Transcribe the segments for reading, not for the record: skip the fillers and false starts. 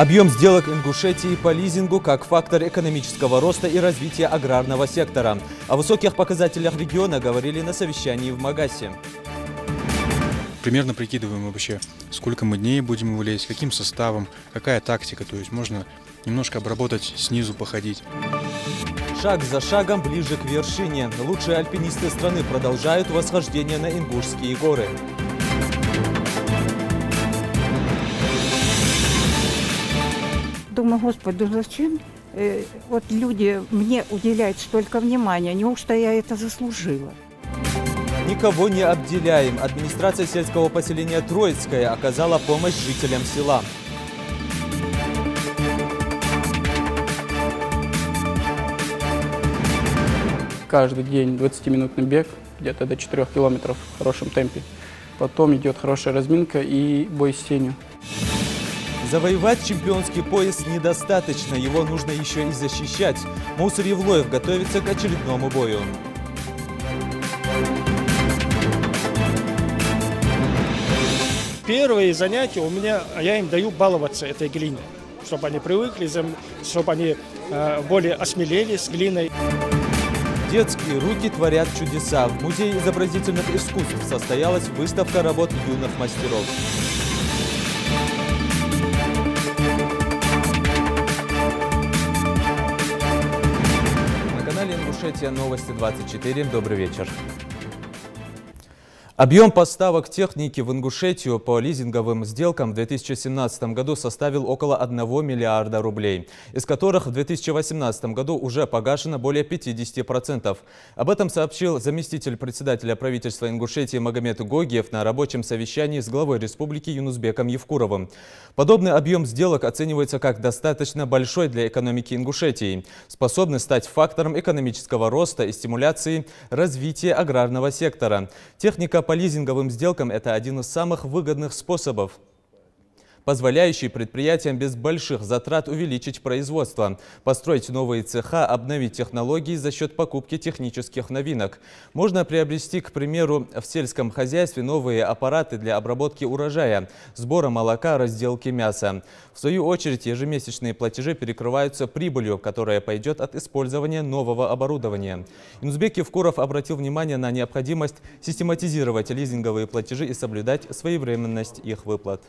Объем сделок Ингушетии по лизингу как фактор экономического роста и развития аграрного сектора. О высоких показателях региона говорили на совещании в Магасе. Примерно прикидываем вообще, сколько мы дней будем его лезть, каким составом, какая тактика. То есть можно немножко обработать, снизу походить. Шаг за шагом ближе к вершине. Лучшие альпинисты страны продолжают восхождение на Ингушские горы. Думаю, Господи, зачем вот люди мне уделяют столько внимания? Неужто я это заслужила? Никого не обделяем. Администрация сельского поселения Троицкое оказала помощь жителям села. Каждый день 20-минутный бег, где-то до 4 километров в хорошем темпе. Потом идет хорошая разминка и бой с тенью. Завоевать чемпионский пояс недостаточно, его нужно еще и защищать. Мусор Евлоев готовится к очередному бою. Первые занятия у меня, я им даю баловаться этой глиной, чтобы они привыкли, чтобы они более осмелели с глиной. Детские руки творят чудеса. В Музее изобразительных искусств состоялась выставка работ юных мастеров. На канале Ингушетия Новости 24. Добрый вечер. Объем поставок техники в Ингушетию по лизинговым сделкам в 2017 году составил около 1 миллиарда рублей, из которых в 2018 году уже погашено более 50%. Об этом сообщил заместитель председателя правительства Ингушетии Магомед Гогиев на рабочем совещании с главой республики Юнусбеком Евкуровым. Подобный объем сделок оценивается как достаточно большой для экономики Ингушетии, способный стать фактором экономического роста и стимуляции развития аграрного сектора. Техника по лизинговым сделкам – это один из самых выгодных способов, позволяющий предприятиям без больших затрат увеличить производство, построить новые цеха, обновить технологии за счет покупки технических новинок. Можно приобрести, к примеру, в сельском хозяйстве новые аппараты для обработки урожая, сбора молока, разделки мяса. В свою очередь, ежемесячные платежи перекрываются прибылью, которая пойдет от использования нового оборудования. Юнусбек Евкуров обратил внимание на необходимость систематизировать лизинговые платежи и соблюдать своевременность их выплат.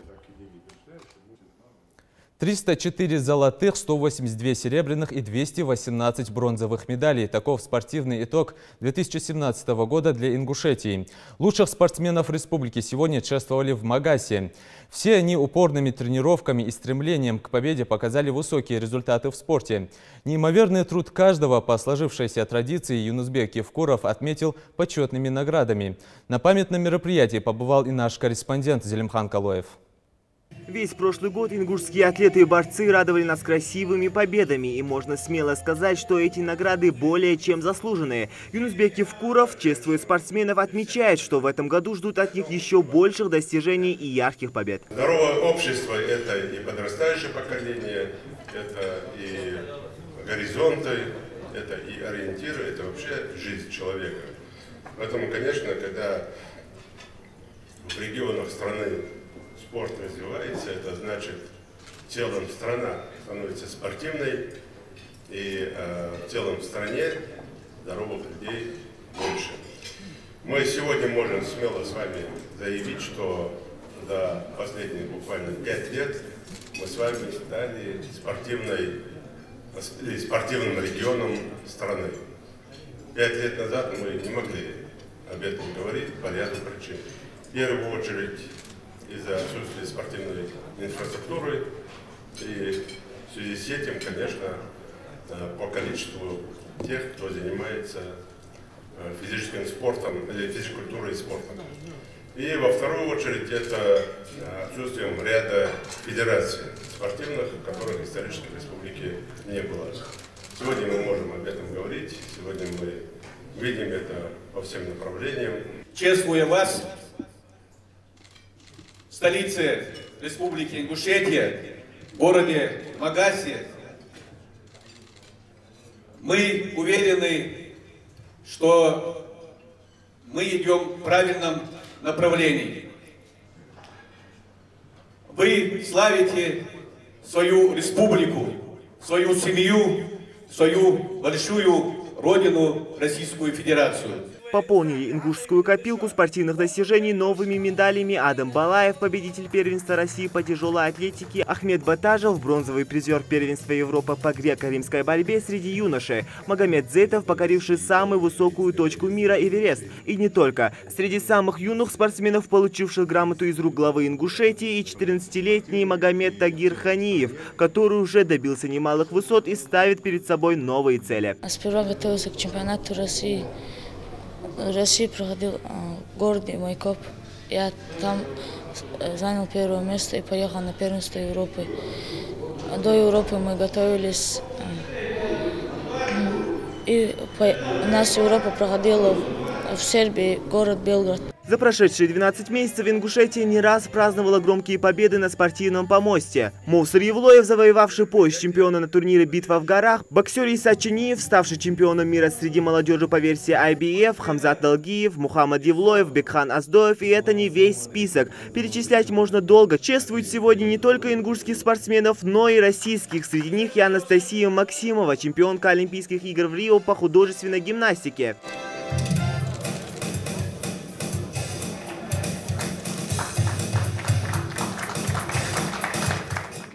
304 золотых, 182 серебряных и 218 бронзовых медалей. Таков спортивный итог 2017 года для Ингушетии. Лучших спортсменов республики сегодня чествовали в Магасе. Все они упорными тренировками и стремлением к победе показали высокие результаты в спорте. Неимоверный труд каждого по сложившейся традиции Юнусбек Евкуров отметил почетными наградами. На памятном мероприятии побывал и наш корреспондент Зелимхан Калоев. Весь прошлый год ингушские атлеты и борцы радовали нас красивыми победами, и можно смело сказать, что эти награды более чем заслуженные. Юнусбек Евкуров, чествуя спортсменов, отмечает, что в этом году ждут от них еще больших достижений и ярких побед. Здоровое общество – это и подрастающее поколение, это и горизонты, это и ориентиры, это вообще жизнь человека. Поэтому, конечно, когда в регионах страны спорт развивается, это значит, в целом страна становится спортивной, и в целом в стране здоровых людей больше. Мы сегодня можем смело с вами заявить, что за последние буквально 5 лет мы с вами стали спортивным регионом страны. 5 лет назад мы не могли об этом говорить по ряду причин. В первую очередь из-за отсутствия спортивной инфраструктуры, и в связи с этим, конечно, по количеству тех, кто занимается физическим спортом или физкультурой и спортом. И во вторую очередь это отсутствием ряда федераций спортивных, которых исторически в республике не было. Сегодня мы можем об этом говорить, сегодня мы видим это по всем направлениям. Чествуя вас, в столице Республики Ингушетия, в городе Магасе, мы уверены, что мы идем в правильном направлении. Вы славите свою республику, свою семью, свою большую родину Российскую Федерацию. Пополнили ингушскую копилку спортивных достижений новыми медалями Адам Балаев, победитель первенства России по тяжелой атлетике, Ахмед Батажев, бронзовый призер первенства Европы по греко-римской борьбе среди юношей, Магомед Зейтов, покоривший самую высокую точку мира Эверест. И не только. Среди самых юных спортсменов, получивших грамоту из рук главы Ингушетии, и 14-летний Магомед Тагир Ханиев, который уже добился немалых высот и ставит перед собой новые цели. Сперва готовился к чемпионату России. В России проходил в городе Майкоп. Я там занял первое место и поехал на первенство Европы. До Европы мы готовились. И у нас Европа проходила в Сербии, город Белград. За прошедшие 12 месяцев Ингушетия не раз праздновала громкие победы на спортивном помосте. Мусор Евлоев, завоевавший пояс чемпиона на турнире «Битва в горах», боксер Иса Чиниев, ставший чемпионом мира среди молодежи по версии IBF, Хамзат Далгиев, Мухаммад Евлоев, Бекхан Аздоев, и это не весь список. Перечислять можно долго. Чествуют сегодня не только ингушских спортсменов, но и российских. Среди них и Анастасия Максимова, чемпионка Олимпийских игр в Рио по художественной гимнастике.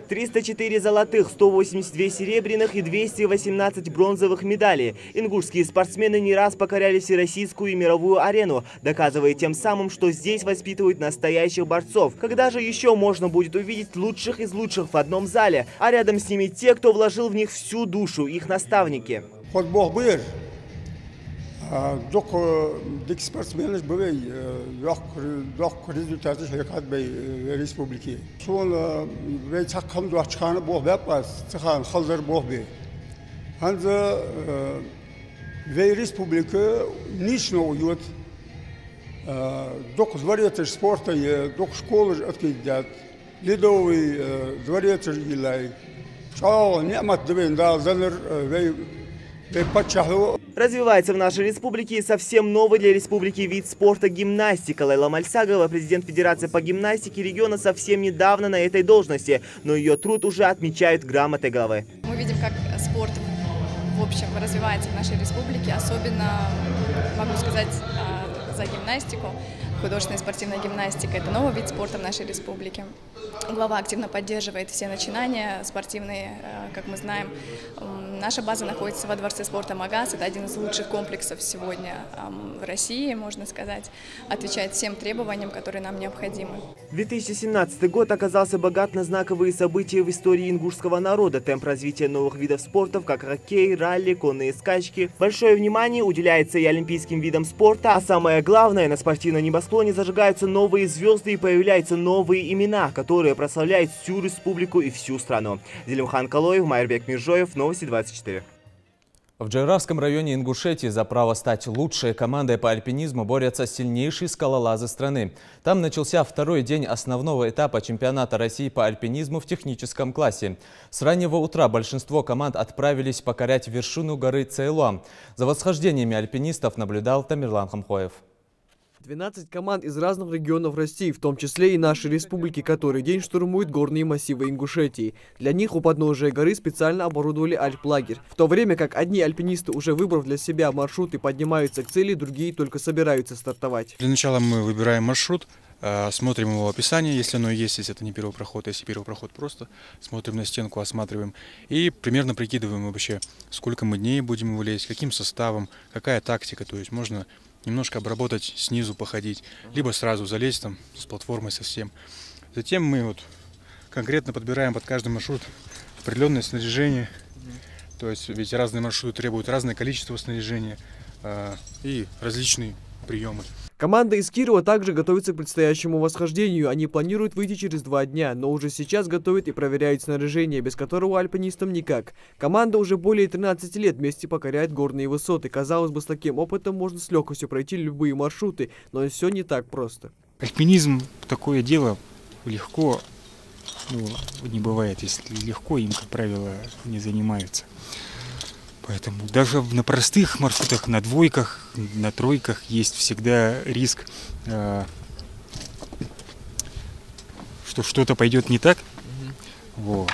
304 золотых, 182 серебряных и 218 бронзовых медалей. Ингушские спортсмены не раз покоряли всероссийскую и мировую арену, доказывая тем самым, что здесь воспитывают настоящих борцов. Когда же еще можно будет увидеть лучших из лучших в одном зале, а рядом с ними те, кто вложил в них всю душу, их наставники. Док дик спортсмены были док результаты ширкат бей республики. Сон бей цакам дуачхана бог бепас цахан халдер бог бей. Ханза бей республика нично уют. Док дворец спорта е док школы откидят. Лидовый дворец елай. Чао немат двин да занер бей. Развивается в нашей республике и совсем новый для республики вид спорта — гимнастика. Лейла Мальсагова, президент Федерации по гимнастике региона, совсем недавно на этой должности, но ее труд уже отмечают грамотой главы. Мы видим, как спорт в общем развивается в нашей республике, особенно, могу сказать, за гимнастику. Художественная спортивная гимнастика – это новый вид спорта в нашей республике. Глава активно поддерживает все начинания спортивные, как мы знаем. Наша база находится во Дворце спорта «Магас». Это один из лучших комплексов сегодня в России, можно сказать. Отвечает всем требованиям, которые нам необходимы. 2017 год оказался богат на знаковые события в истории ингушского народа. Темп развития новых видов спорта, как хоккей, ралли, конные скачки. Большое внимание уделяется и олимпийским видам спорта. А самое главное, на спортивном небосклоне зажигаются новые звезды и появляются новые имена, которые прославляют всю республику и всю страну. Зелимхан Калоев, Майрбек Миржоев, Новости 24. В Джайравском районе Ингушетии за право стать лучшей командой по альпинизму борются сильнейшие скалолазы страны. Там начался второй день основного этапа чемпионата России по альпинизму в техническом классе. С раннего утра большинство команд отправились покорять вершину горы Цейлуан. За восхождениями альпинистов наблюдал Тамерлан Хамхоев. 12 команд из разных регионов России, в том числе и нашей республики, который день штурмуют горные массивы Ингушетии. Для них у подножия горы специально оборудовали альплагерь. В то время как одни альпинисты, уже выбрав для себя маршруты, поднимаются к цели, другие только собираются стартовать. Для начала мы выбираем маршрут, смотрим его описание, если оно есть, если это не первый проход, если первый проход просто смотрим на стенку, осматриваем и примерно прикидываем вообще, сколько мы дней будем его лезть, каким составом, какая тактика, то есть можно немножко обработать, снизу походить, либо сразу залезть там с платформой совсем. Затем мы вот конкретно подбираем под каждый маршрут определенное снаряжение, то есть ведь разные маршруты требуют разное количество снаряжения и различные приемы. Команда из Кирова также готовится к предстоящему восхождению. Они планируют выйти через 2 дня, но уже сейчас готовят и проверяют снаряжение, без которого альпинистам никак. Команда уже более 13 лет вместе покоряет горные высоты. Казалось бы, с таким опытом можно с легкостью пройти любые маршруты, но все не так просто. Альпинизм — такое дело легко, не бывает, если легко, им, как правило, не занимаются. Поэтому даже на простых маршрутах, на двойках, на тройках есть всегда риск, что что-то пойдет не так. Вот.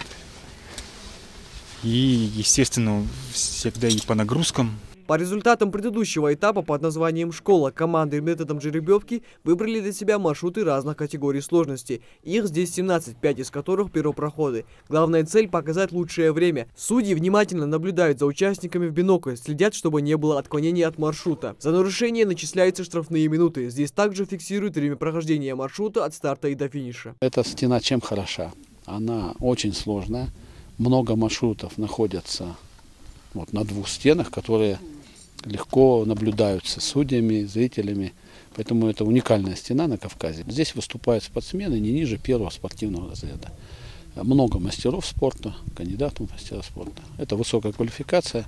И, естественно, всегда и по нагрузкам. По результатам предыдущего этапа под названием «Школа» команды методом жеребьевки выбрали для себя маршруты разных категорий сложности. Их здесь 17, 5 из которых первопроходы. Главная цель – показать лучшее время. Судьи внимательно наблюдают за участниками в бинокль, следят, чтобы не было отклонений от маршрута. За нарушение начисляются штрафные минуты. Здесь также фиксируют время прохождения маршрута от старта и до финиша. Эта стена чем хороша? Она очень сложная. Много маршрутов находятся на двух стенах, которые легко наблюдаются судьями, зрителями. Поэтому это уникальная стена на Кавказе. Здесь выступают спортсмены не ниже первого спортивного разряда. Много мастеров спорта, кандидатов в мастера спорта. Это высокая квалификация.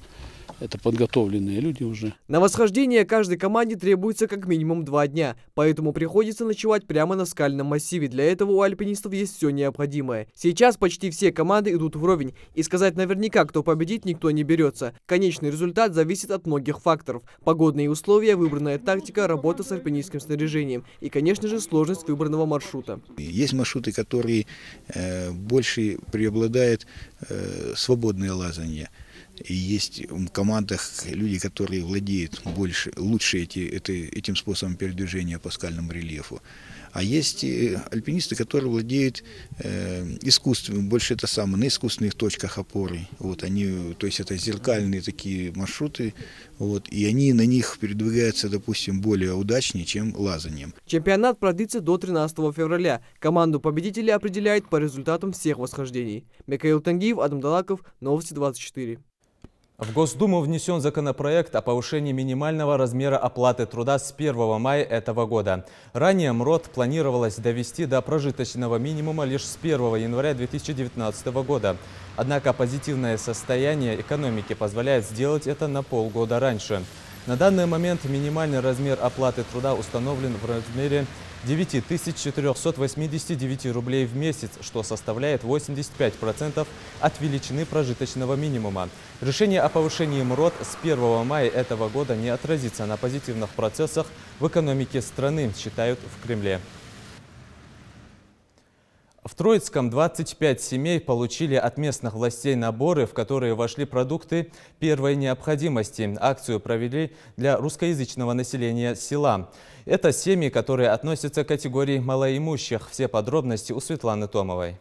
Это подготовленные люди уже. На восхождение каждой команде требуется как минимум 2 дня, поэтому приходится ночевать прямо на скальном массиве. Для этого у альпинистов есть все необходимое. Сейчас почти все команды идут вровень, и сказать наверняка, кто победит, никто не берется. Конечный результат зависит от многих факторов. Погодные условия, выбранная тактика, работа с альпинистским снаряжением и, конечно же, сложность выбранного маршрута. Есть маршруты, которые больше преобладает свободное лазание. И есть в командах люди, которые владеют лучше этим способом передвижения по скальному рельефу. А есть альпинисты, которые владеют искусством, больше на искусственных точках опоры. То есть это зеркальные такие маршруты, и они на них передвигаются, допустим, более удачнее, чем лазанием. Чемпионат продлится до 13 февраля. Команду победителей определяет по результатам всех восхождений. Микаил Тангиев, Адам Далаков, Новости 24. В Госдуму внесен законопроект о повышении минимального размера оплаты труда с 1 мая этого года. Ранее МРОТ планировалось довести до прожиточного минимума лишь с 1 января 2019 года. Однако позитивное состояние экономики позволяет сделать это на полгода раньше. На данный момент минимальный размер оплаты труда установлен в размере 9489 рублей в месяц, что составляет 85% от величины прожиточного минимума. Решение о повышении МРОТ с 1 мая этого года не отразится на позитивных процессах в экономике страны, считают в Кремле. В Троицком 25 семей получили от местных властей наборы, в которые вошли продукты первой необходимости. Акцию провели для русскоязычного населения села. Это семьи, которые относятся к категории малоимущих. Все подробности у Светланы Томовой.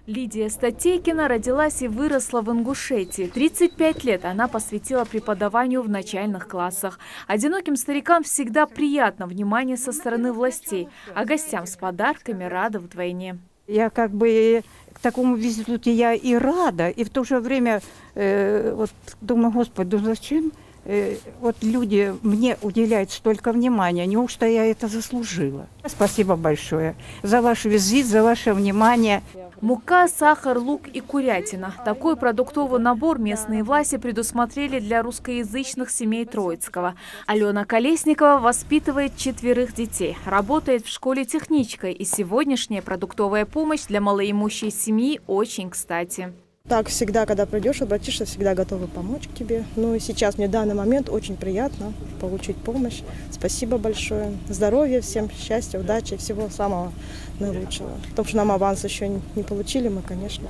Лидия Статейкина родилась и выросла в Ингушетии. 35 лет она посвятила преподаванию в начальных классах. Одиноким старикам всегда приятно внимание со стороны властей, а гостям с подарками рада вдвойне. Я к такому визиту я и рада, и в то же время думаю, Господи, зачем люди мне уделяют столько внимания? Неужто я это заслужила? Спасибо большое за ваш визит, за ваше внимание. Мука, сахар, лук и курятина. Такой продуктовый набор местные власти предусмотрели для русскоязычных семей Троицкого. Алена Колесникова воспитывает 4 детей, работает в школе техничкой, и сегодняшняя продуктовая помощь для малоимущей семьи очень кстати. Так, всегда, когда придешь, обратишься, всегда готовы помочь тебе. Ну и сейчас мне в данный момент очень приятно получить помощь. Спасибо большое. Здоровья всем, счастья, удачи, всего самого наилучшего. Потому что нам аванс еще не получили, мы, конечно,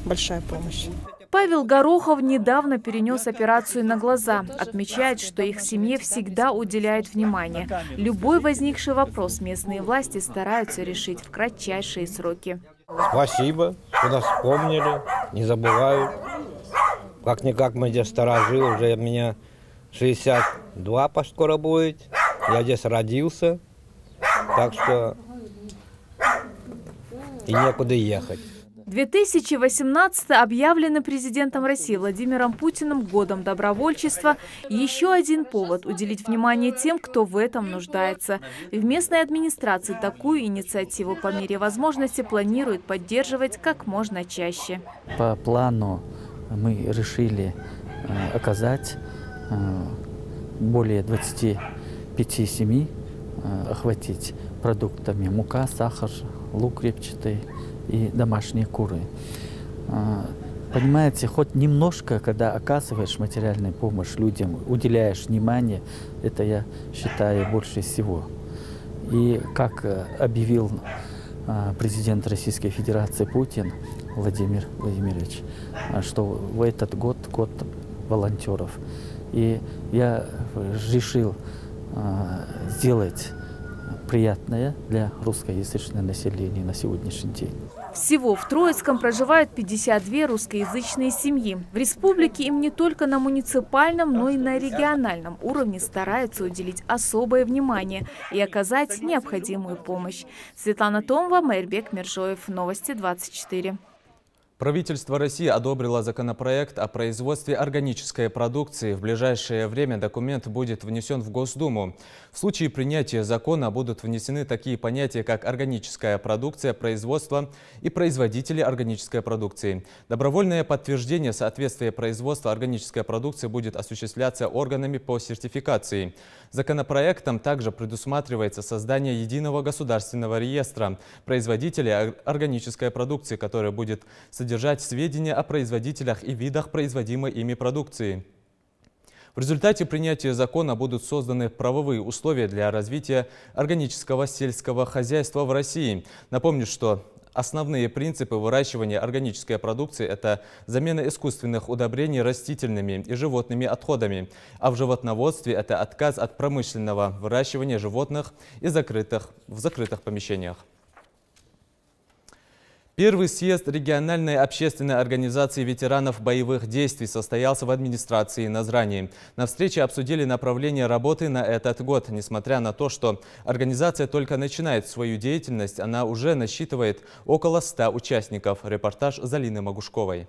большая помощь. Павел Горохов недавно перенес операцию на глаза. Отмечает, что их семье всегда уделяет внимание. Любой возникший вопрос местные власти стараются решить в кратчайшие сроки. Спасибо, что нас вспомнили, не забывают. Как-никак мы здесь старожилы, уже меня 62 скоро будет. Я здесь родился, так что и некуда ехать. 2018 объявленный президентом России Владимиром Путиным годом добровольчества. Еще один повод уделить внимание тем, кто в этом нуждается. В местной администрации такую инициативу по мере возможности планируют поддерживать как можно чаще. По плану мы решили оказать более 25 семей, охватить продуктами мука, сахар, лук репчатый и домашние куры. Понимаете, хоть немножко, когда оказываешь материальную помощь людям, уделяешь внимание, это, я считаю, больше всего. И как объявил президент Российской Федерации Путин Владимир Владимирович, что в этот год волонтеров. И я решил сделать приятное для русскоязычного населения на сегодняшний день. Всего в Троицком проживают 52 русскоязычные семьи. В республике им не только на муниципальном, но и на региональном уровне стараются уделить особое внимание и оказать необходимую помощь. Светлана Томова, Майрбек Мержоев. Новости 24. Правительство России одобрило законопроект о производстве органической продукции. В ближайшее время документ будет внесен в Госдуму. В случае принятия закона будут внесены такие понятия, как органическая продукция, производство и производители органической продукции. Добровольное подтверждение соответствия производства органической продукции будет осуществляться органами по сертификации. Законопроектом также предусматривается создание единого государственного реестра производителей органической продукции, который будет содержать сведения о производителях и видах производимой ими продукции. В результате принятия закона будут созданы правовые условия для развития органического сельского хозяйства в России. Напомню, что основные принципы выращивания органической продукции – это замена искусственных удобрений растительными и животными отходами, а в животноводстве – это отказ от промышленного выращивания животных в закрытых помещениях. Первый съезд региональной общественной организации ветеранов боевых действий состоялся в администрации Назрани. На встрече обсудили направление работы на этот год. Несмотря на то, что организация только начинает свою деятельность, она уже насчитывает около 100 участников. Репортаж Залины Магушковой.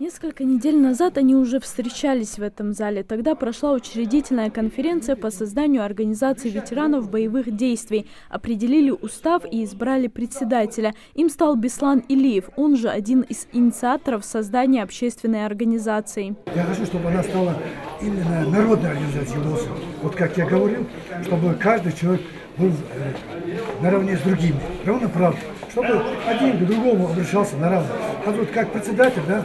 Несколько недель назад они уже встречались в этом зале. Тогда прошла учредительная конференция по созданию организации ветеранов боевых действий. Определили устав и избрали председателя. Им стал Беслан Илиев, он же один из инициаторов создания общественной организации. Я хочу, чтобы она стала именно народной организацией. Вот как я говорил, чтобы каждый человек был наравне с другими, равноправный, чтобы один к другому обращался на равных. А вот как председатель, да,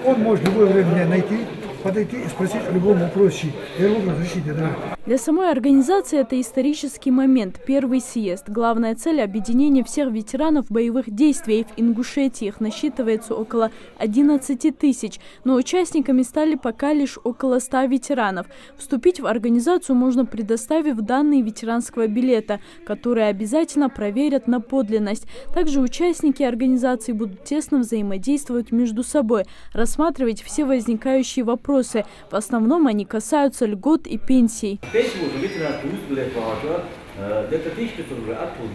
он может в любое время меня найти, подойти и спросить о любом вопросе, и ровно разрешить, да. Для самой организации это исторический момент, первый съезд. Главная цель – объединение всех ветеранов боевых действий. В Ингушетии их насчитывается около 11 тысяч, но участниками стали пока лишь около 100 ветеранов. Вступить в организацию можно, предоставив данные ветеранского билета, которые обязательно проверят на подлинность. Также участники организации будут тесно взаимодействовать между собой, рассматривать все возникающие вопросы. В основном они касаются льгот и пенсий. Пенсию уже ветеран Туз где-то 1500 рублей от Туз.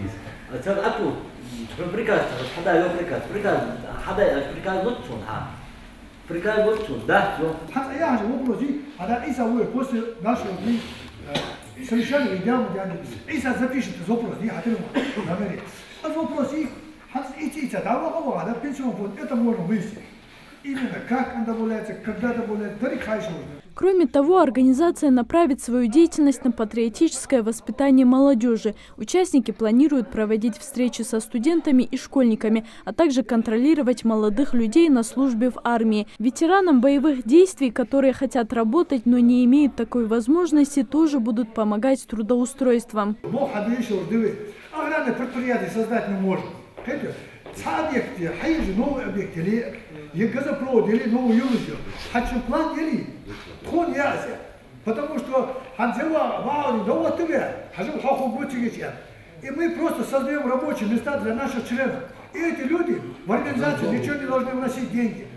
Приказ, приказ вот да. Я же вопросы, после нашего совещания идем, Иса запишет вопрос, я хотел намерить. А вопрос их, пенсионный фонд, это можно выяснить. Именно как он добавляется, когда добавляется, Кроме того, организация направит свою деятельность на патриотическое воспитание молодежи. Участники планируют проводить встречи со студентами и школьниками, а также контролировать молодых людей на службе в армии. Ветеранам боевых действий, которые хотят работать, но не имеют такой возможности, тоже будут помогать с трудоустройством. Предприятие создать не можем. Объекты, новые объекты, газопровод или новую юниту, хочу план или тон яся, потому что и мы просто создаем рабочие места для наших членов. И эти люди в организацию ничего не должны вносить деньги.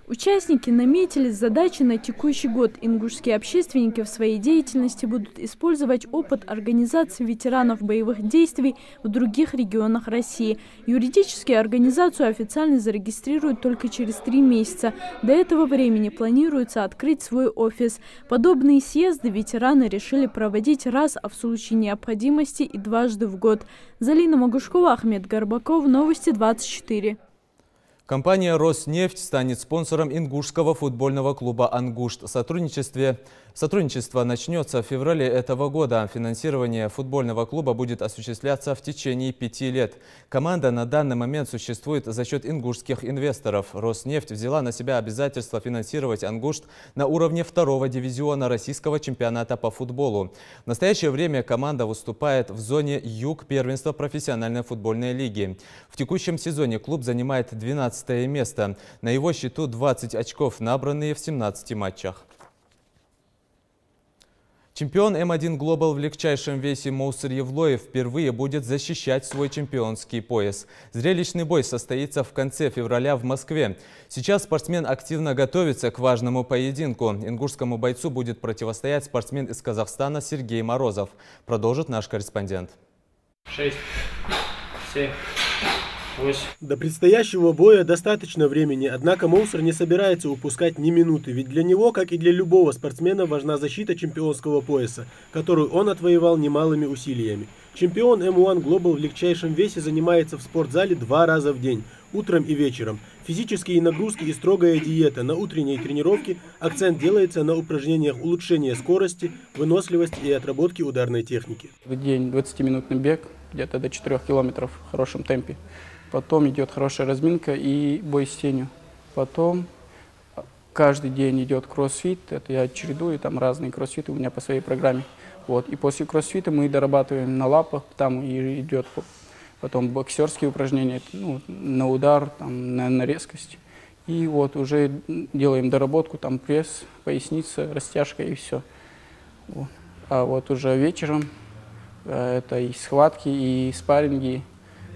Участники наметили задачи на текущий год. Ингушские общественники в своей деятельности будут использовать опыт организации ветеранов боевых действий в других регионах России. Юридически организацию официально зарегистрируют только через 3 месяца. До этого времени планируется открыть свой офис. Подобные съезды ветераны решили проводить раз, а в случае необходимости и дважды в год. Залина Магушкова, Ахмед Горбаков, Новости 24. Компания «Роснефть» станет спонсором ингушского футбольного клуба «Ангушт». Сотрудничество начнется в феврале этого года. Финансирование футбольного клуба будет осуществляться в течение 5 лет. Команда на данный момент существует за счет ингушских инвесторов. «Роснефть» взяла на себя обязательство финансировать «Ангушт» на уровне 2-го дивизиона российского чемпионата по футболу. В настоящее время команда выступает в зоне «Юг» первенства профессиональной футбольной лиги. В текущем сезоне клуб занимает 12-е место. На его счету 20 очков, набранные в 17 матчах. Чемпион М1 Global в легчайшем весе Моусер Евлоев впервые будет защищать свой чемпионский пояс. Зрелищный бой состоится в конце февраля в Москве. Сейчас спортсмен активно готовится к важному поединку. Ингушскому бойцу будет противостоять спортсмен из Казахстана Сергей Морозов. Продолжит наш корреспондент. 6, 7. До предстоящего боя достаточно времени, однако Моусер не собирается упускать ни минуты, ведь для него, как и для любого спортсмена, важна защита чемпионского пояса, которую он отвоевал немалыми усилиями. Чемпион М1 Global в легчайшем весе занимается в спортзале 2 раза в день, утром и вечером. Физические нагрузки и строгая диета. На утренней тренировке акцент делается на упражнениях улучшения скорости, выносливости и отработки ударной техники. В день 20-минутный бег, где-то до 4 километров в хорошем темпе. Потом идет хорошая разминка и бой с тенью. Потом каждый день идет кроссфит. Это я чередую, там разные кроссфиты у меня по своей программе. Вот. И после кроссфита мы дорабатываем на лапах, там и идет потом боксерские упражнения, ну, на удар, там, на резкость. И вот уже делаем доработку, там пресс, поясница, растяжка и все. Вот. А вот уже вечером это и схватки, и спарринги.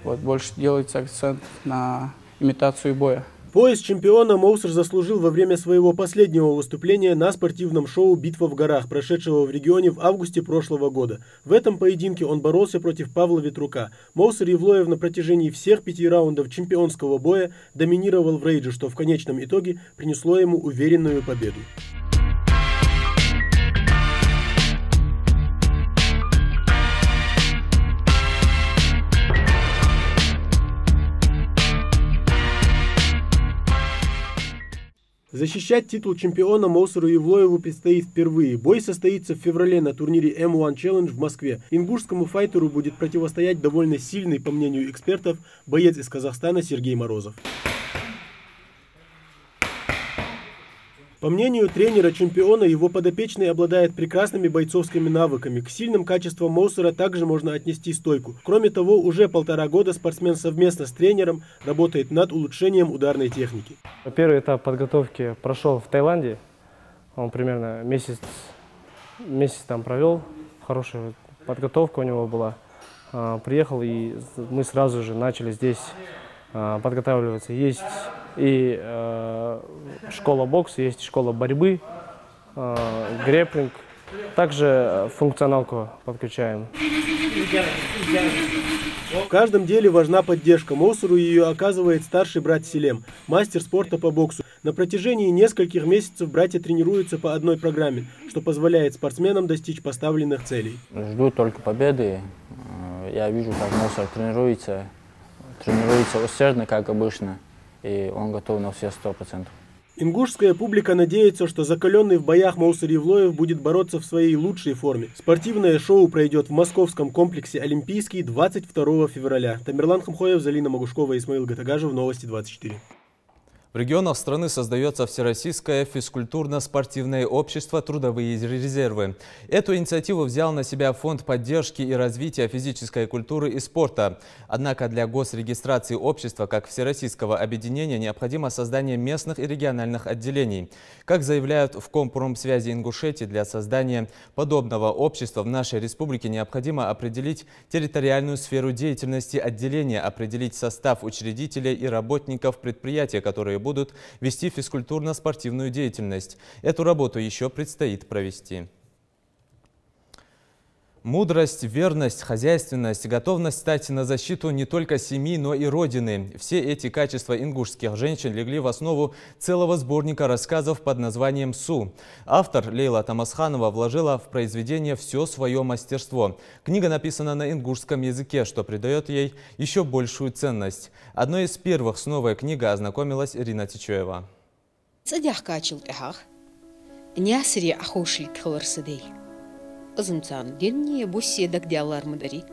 Вот, больше делается акцент на имитацию боя. Пояс чемпиона Моусер заслужил во время своего последнего выступления на спортивном шоу «Битва в горах», прошедшего в регионе в августе прошлого года. В этом поединке он боролся против Павла Ветрука. Моусер Евлоев на протяжении всех 5 раундов чемпионского боя доминировал в рейдже, что в конечном итоге принесло ему уверенную победу. Защищать титул чемпиона Моусеру Евлоеву предстоит впервые. Бой состоится в феврале на турнире M1 Challenge в Москве. Ингушскому файтеру будет противостоять довольно сильный, по мнению экспертов, боец из Казахстана Сергей Морозов. По мнению тренера чемпиона, его подопечный обладает прекрасными бойцовскими навыками. К сильным качествам Моусера также можно отнести стойку. Кроме того, уже 1,5 года спортсмен совместно с тренером работает над улучшением ударной техники. Первый этап подготовки прошел в Таиланде. Он примерно месяц там провел. Хорошая подготовка у него была. Приехал, и мы сразу же начали здесь подготавливаться. Есть и школа бокса, есть школа борьбы, грэпплинг. Также функционалку подключаем. В каждом деле важна поддержка. Моусеру ее оказывает старший брат Селем, мастер спорта по боксу. На протяжении нескольких месяцев братья тренируются по одной программе, что позволяет спортсменам достичь поставленных целей. Жду только победы. Я вижу, как Моусер тренируется усердно, как обычно, и он готов на все 100%. Ингушская публика надеется, что закаленный в боях Моусер Евлоев будет бороться в своей лучшей форме. Спортивное шоу пройдет в московском комплексе «Олимпийский» 22 февраля. Тамерлан Хамхоев, Залина Магушкова, Исмаил Гатагажев. Новости 24. В регионах страны создается Всероссийское физкультурно-спортивное общество «Трудовые резервы». Эту инициативу взял на себя Фонд поддержки и развития физической культуры и спорта. Однако для госрегистрации общества как всероссийского объединения необходимо создание местных и региональных отделений. Как заявляют в Компромсвязи Ингушетии, для создания подобного общества в нашей республике необходимо определить территориальную сферу деятельности отделения, определить состав учредителей и работников предприятия, которые будут вести физкультурно-спортивную деятельность. Эту работу еще предстоит провести. Мудрость, верность, хозяйственность, готовность стать на защиту не только семьи, но и родины. Все эти качества ингушских женщин легли в основу целого сборника рассказов под названием «Су». Автор Лейла Тамасханова вложила в произведение все свое мастерство. Книга написана на ингушском языке, что придает ей еще большую ценность. Одной из первых с новой книгой ознакомилась Ирина Тичуева. Ызымцан денне буссе дагдялар мыдари.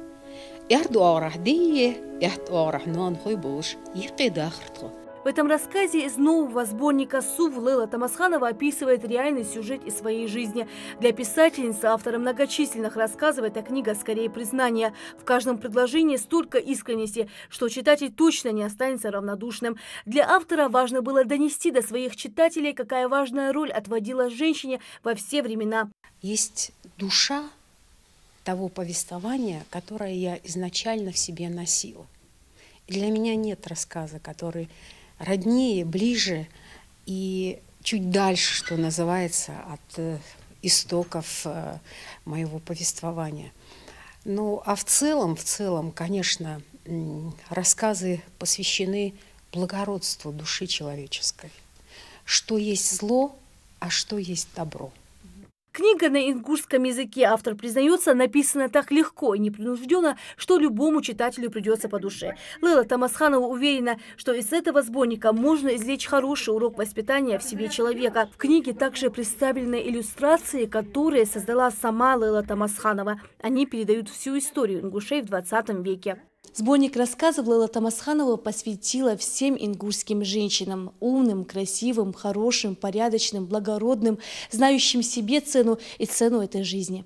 Ярду аврах дие, ярду аврах нон хой булш, ехеда ахртхо. В этом рассказе из нового сборника «Сув» Лейла Тамасханова описывает реальный сюжет из своей жизни. Для писательницы, автора многочисленных рассказов, эта книга скорее признание. В каждом предложении столько искренности, что читатель точно не останется равнодушным. Для автора важно было донести до своих читателей, какая важная роль отводила женщине во все времена. Есть душа того повествования, которое я изначально в себе носила. И для меня нет рассказа, который роднее, ближе и чуть дальше, что называется, от истоков моего повествования. Ну, а в целом, конечно, рассказы посвящены благородству души человеческой. Что есть зло, а что есть добро. Книга на ингушском языке, автор признается, написана так легко и непринужденно, что любому читателю придется по душе. Лейла Тамасханова уверена, что из этого сборника можно извлечь хороший урок воспитания в себе человека. В книге также представлены иллюстрации, которые создала сама Лейла Тамасханова. Они передают всю историю ингушей в 20 веке. Сборник рассказов Лейла Тамасханова посвятила всем ингушским женщинам. Умным, красивым, хорошим, порядочным, благородным, знающим себе цену и цену этой жизни.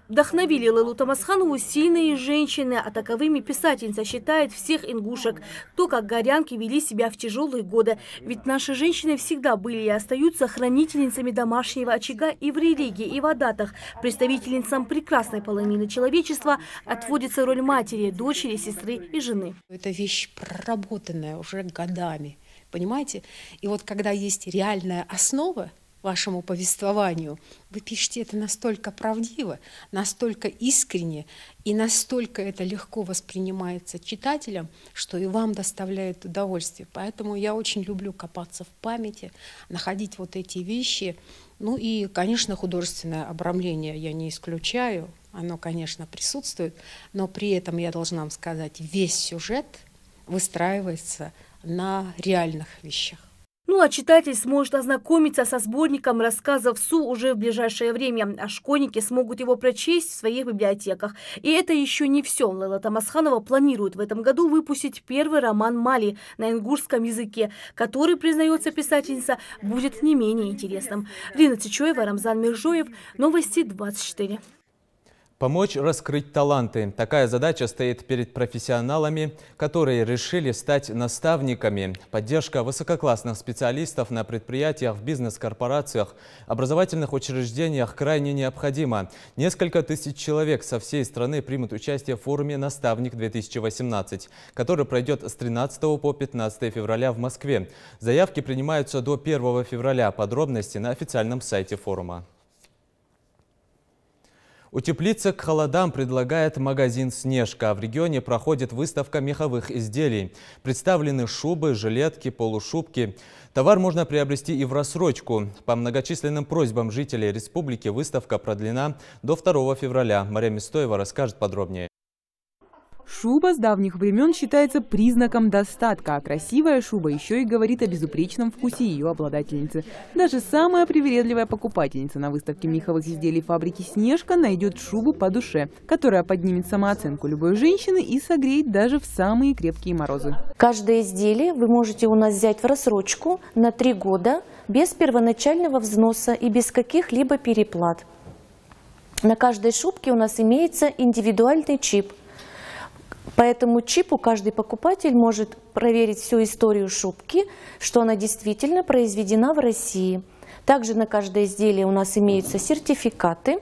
Вдохновили Лейлу Тамасханову сильные женщины, а таковыми писательница считает всех ингушек. То, как горянки вели себя в тяжелые годы. Ведь наши женщины всегда были и остаются хранительницами домашнего очага и в религии, и в адатах. Представительницам прекрасной половины человечества отводится роль матери, дочери, сестры и жены. Это вещь проработанная уже годами, понимаете? И вот когда есть реальная основа вашему повествованию, вы пишете это настолько правдиво, настолько искренне, и настолько это легко воспринимается читателем, что и вам доставляет удовольствие. Поэтому я очень люблю копаться в памяти, находить вот эти вещи. Ну и, конечно, художественное обрамление я не исключаю, оно, конечно, присутствует, но при этом я должна вам сказать, весь сюжет выстраивается на реальных вещах. Ну а читатель сможет ознакомиться со сборником рассказов Су уже в ближайшее время, а школьники смогут его прочесть в своих библиотеках. И это еще не все. Лейла Тамасханова планирует в этом году выпустить первый роман «Мали» на ингушском языке, который, признается писательница, будет не менее интересным. Ирина Тичуева, Рамзан Миржоев, Новости 24. Помочь раскрыть таланты. Такая задача стоит перед профессионалами, которые решили стать наставниками. Поддержка высококлассных специалистов на предприятиях, в бизнес-корпорациях, образовательных учреждениях крайне необходима. Несколько тысяч человек со всей страны примут участие в форуме «Наставник-2018», который пройдет с 13 по 15 февраля в Москве. Заявки принимаются до 1 февраля. Подробности на официальном сайте форума. Утеплиться к холодам предлагает магазин «Снежка». В регионе проходит выставка меховых изделий. Представлены шубы, жилетки, полушубки. Товар можно приобрести и в рассрочку. По многочисленным просьбам жителей республики выставка продлена до 2 февраля. Мария Мистоева расскажет подробнее. Шуба с давних времен считается признаком достатка, а красивая шуба еще и говорит о безупречном вкусе ее обладательницы. Даже самая привередливая покупательница на выставке меховых изделий фабрики «Снежка» найдет шубу по душе, которая поднимет самооценку любой женщины и согреет даже в самые крепкие морозы. Каждое изделие вы можете у нас взять в рассрочку на 3 года без первоначального взноса и без каких-либо переплат. На каждой шубке у нас имеется индивидуальный чип. По этому чипу каждый покупатель может проверить всю историю шубки, что она действительно произведена в России. Также на каждое изделие у нас имеются сертификаты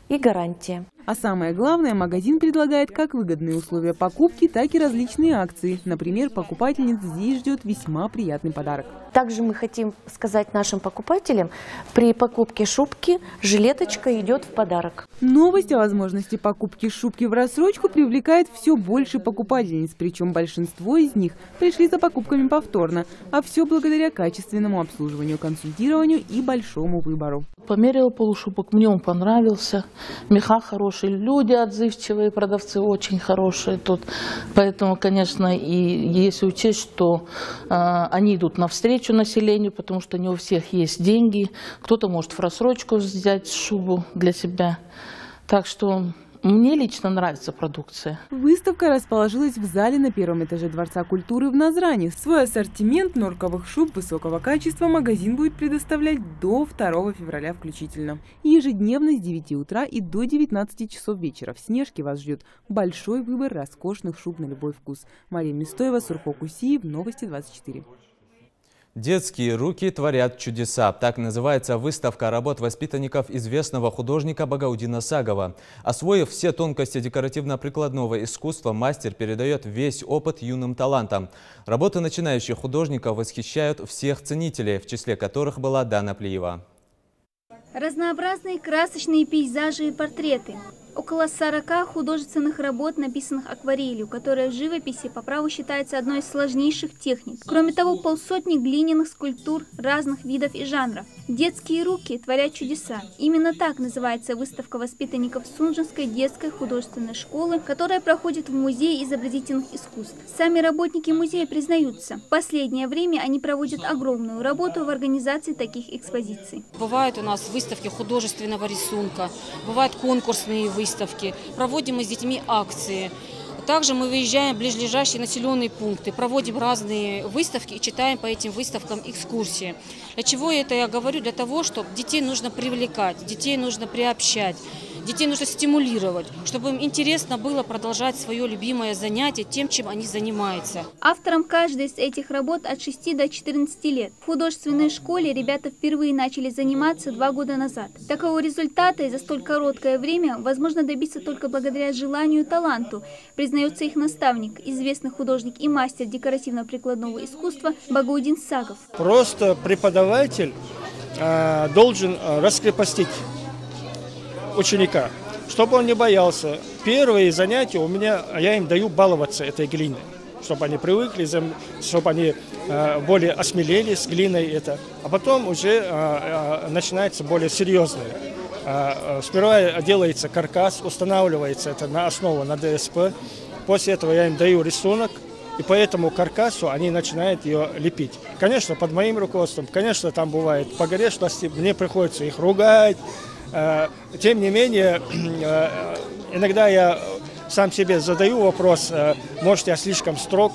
и гарантия. А самое главное, магазин предлагает как выгодные условия покупки, так и различные акции. Например, покупательниц здесь ждет весьма приятный подарок. Также мы хотим сказать нашим покупателям, при покупке шубки жилеточка идет в подарок. Новость о возможности покупки шубки в рассрочку привлекает все больше покупательниц, причем большинство из них пришли за покупками повторно, а все благодаря качественному обслуживанию, консультированию и большому выбору. Померила полушубок, мне он понравился, меха хорошие, люди отзывчивые, продавцы очень хорошие тут, поэтому, конечно, и если учесть, что они идут навстречу населению, потому что не у всех есть деньги, кто-то может в рассрочку взять шубу для себя, так что мне лично нравится продукция. Выставка расположилась в зале на первом этаже Дворца культуры в Назрани. Свой ассортимент норковых шуб высокого качества магазин будет предоставлять до 2 февраля включительно. Ежедневно с 9 утра и до 19 часов вечера в Снежке вас ждет большой выбор роскошных шуб на любой вкус. Мария Мистоева, Сурхо Кусиев, Новости 24. Детские руки творят чудеса. Так называется выставка работ воспитанников известного художника Багаудина Сагова. Освоив все тонкости декоративно-прикладного искусства, мастер передает весь опыт юным талантам. Работы начинающих художников восхищают всех ценителей, в числе которых была Дана Плиева. Разнообразные красочные пейзажи и портреты. Около 40 художественных работ, написанных акварелью, которая в живописи по праву считается одной из сложнейших техник. Кроме того, полсотни глиняных скульптур разных видов и жанров. Детские руки творят чудеса. Именно так называется выставка воспитанников Сунжинской детской художественной школы, которая проходит в Музее изобразительных искусств. Сами работники музея признаются, в последнее время они проводят огромную работу в организации таких экспозиций. Бывают у нас выставки художественного рисунка, бывают конкурсные выставки, проводим мы с детьми акции. Также мы выезжаем в ближайшие населенные пункты, проводим разные выставки и читаем по этим выставкам экскурсии. Для чего это я говорю? Для того, чтобы детей нужно привлекать, детей нужно приобщать, детей нужно стимулировать, чтобы им интересно было продолжать свое любимое занятие тем, чем они занимаются. Авторам каждой из этих работ от 6 до 14 лет. В художественной школе ребята впервые начали заниматься 2 года назад. Такого результата и за столь короткое время возможно добиться только благодаря желанию и таланту, признается их наставник, известный художник и мастер декоративно-прикладного искусства Багаудин Сагов. Просто преподаватель должен раскрепостить ученика, чтобы он не боялся. Первые занятия я им даю баловаться этой глиной, чтобы они привыкли, чтобы они более осмелели с глиной а потом уже начинается более серьезное. Сперва делается каркас, устанавливается это на основу, на ДСП. После этого я им даю рисунок, и по этому каркасу они начинают ее лепить. Конечно, под моим руководством, конечно, там бывает погрешности, мне приходится их ругать. Тем не менее, иногда я сам себе задаю вопрос, может, я слишком строг.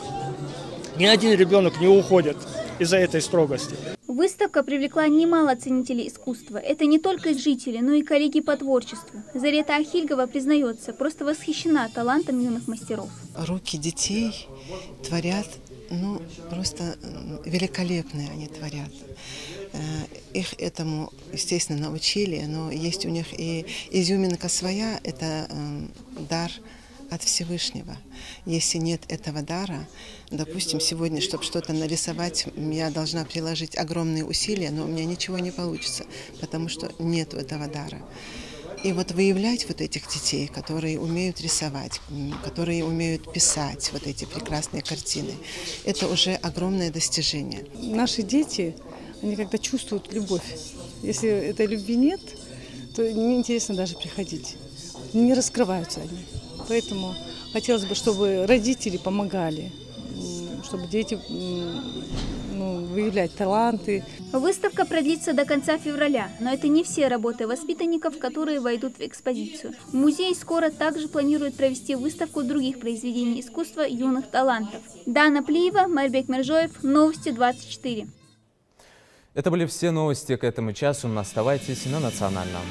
Ни один ребенок не уходит из-за этой строгости. Выставка привлекла немало ценителей искусства. Это не только жители, но и коллеги по творчеству. Зарета Ахильгова признается, просто восхищена талантом юных мастеров. Руки детей творят, просто великолепные они творят. Их этому, естественно, научили, но есть у них и изюминка своя, это дар от Всевышнего. Если нет этого дара, допустим, сегодня, чтобы что-то нарисовать, я должна приложить огромные усилия, но у меня ничего не получится, потому что нет этого дара. И вот выявлять вот этих детей, которые умеют рисовать, которые умеют писать вот эти прекрасные картины, это уже огромное достижение. Наши дети, они когда чувствуют любовь. Если этой любви нет, то неинтересно даже приходить. Не раскрываются они. Поэтому хотелось бы, чтобы родители помогали, чтобы дети выявлять таланты. Выставка продлится до конца февраля, но это не все работы воспитанников, которые войдут в экспозицию. Музей скоро также планирует провести выставку других произведений искусства юных талантов. Дана Плиева, Марбек Мержоев, Новости 24. Это были все новости к этому часу. Оставайтесь на Национальном.